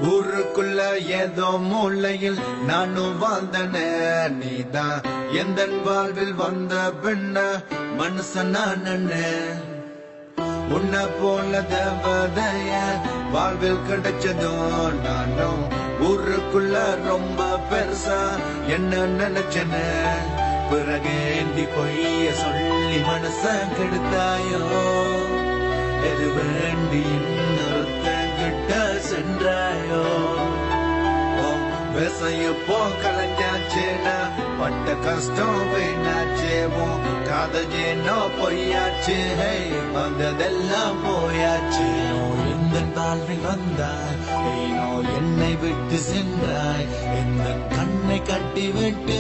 ஊருக்குள்ள ஏதோ மூலையில் நானும் வாழ்ந்தனே, நீதான் எந்த வாழ்வில் வந்த பெண்ண மனுஷன் நானே. உன்னை போல தேவதைய வாழ்வில் கிடைச்சதும் நானும் ஊருக்குள்ள ரொம்ப பெருசா என்ன நினைச்சனே. பிறகேண்டி பொய்ய சொல்லி மனச கெடுத்தாயோ, எது வேண்டி இன்னொருத்தங்கிட்ட சென்றாயோ. விவசாயப்போ கலைஞ்சாச்சேனா பட்ட கஷ்டம் வீணாச்சேவோ, காதஜேனோ பொய்யாச்சு, வந்ததெல்லாம் போயாச்சு. இந்த வாழ்வில் வந்தாய், ஏனோ என்னை விட்டு சென்றாய். இந்த கண்ணை கட்டி விட்டு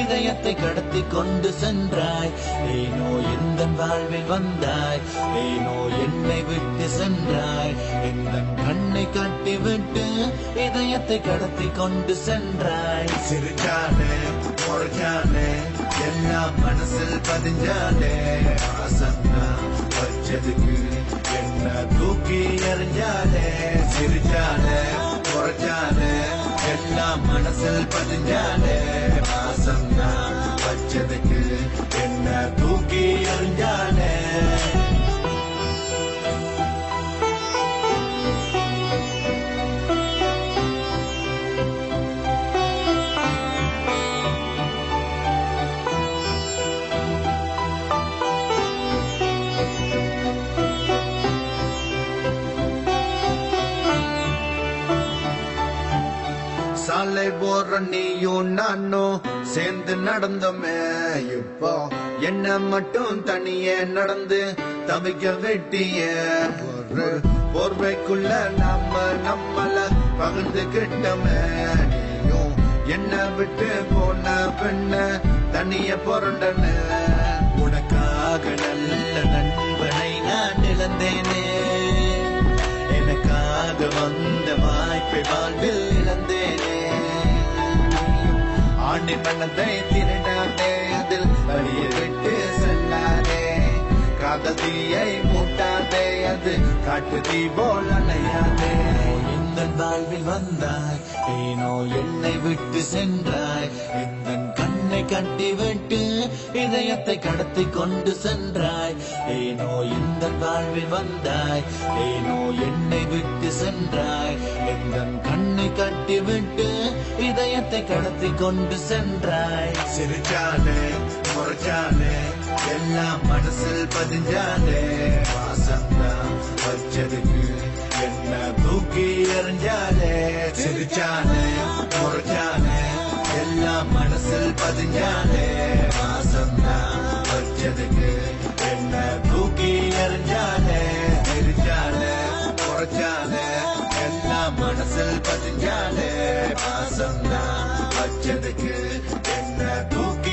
இதயத்தை கடத்தி கொண்டு சென்றாய். ஏனோ இந்த வாழ்வில் வந்தாய், ஏனோ என்னை விட்டு சென்றாய். இந்த கண்ணை கட்டி விட்டு இதயத்தை கடத்தி கொண்டு சென்றாய். சிரிச்சானே முறைச்சானே எல்லாம் மனசில் பதிஞ்சானே, ஆசன்னா வச்சதுக்கு என்ன தூக்கி எறிஞ்சானே. சிரிச்சானே முறைச்சானே எல்லாம் மனசில் பதிஞ்சானே, ஆசன்னா வச்சதுக்கு என்ன தூக்கி எறிஞ்சானே. சாலை போற நீயும் நானும் சேர்ந்து நடந்தோமே, இப்போ என்ன மட்டும் தனியே நடந்து தவிக்க வெட்டிய. ஒரு போர்வைக்குள்ள நம்மள பகிர்ந்துகிட்டோமே, நீயும் என்ன விட்டு போன பெண்ண தனிய பொருண்டன. உனக்காக நல்ல நண்பனை நான் இழந்தேனே, எனக்காக வந்த வாய்ப்பை வாழ்வில் இழந்தேனே. ஆண்டி மனதை திருடாதே, அதில் வழியை விட்டு செல்லாதே. காதல் தீயை மூட்டாதே, அது காட்டு தீ போல் அணையாதே. இந்த வாழ்வில் வந்தாய், ஏனோ என்னை விட்டு சென்றாய். இந்த கண்ணை கட்டி விட்டு இதயத்தை கடத்தி கொண்டு சென்றாய். ஏனோ இந்த வாழ்வில் வந்தாய், ஏனோ என்னை விட்டு சென்றாய். இந்த கண்ணை கட்டி விட்டு இதயத்தை கடத்தி கொண்டு சென்றாய். சிரிச்சானே முறைச்சானே எல்லாம் மனசில் பதிஞ்சானே, வாசந்தா வச்சதுக்கு என்ன தூக்கி எறிஞ்சானே. சிரிச்சானே முறைச்சானே எல்லாம் மனசில் பதிஞ்சானே, வாசந்தா வச்சதுக்கு என்ன தூக்கி எறிஞ்சானே. சிரிச்சானே முறைச்சானே எல்லாம் மனசில் பதிஞ்சானே, வாசந்தா வச்சதுக்கு என்ன தூக்கி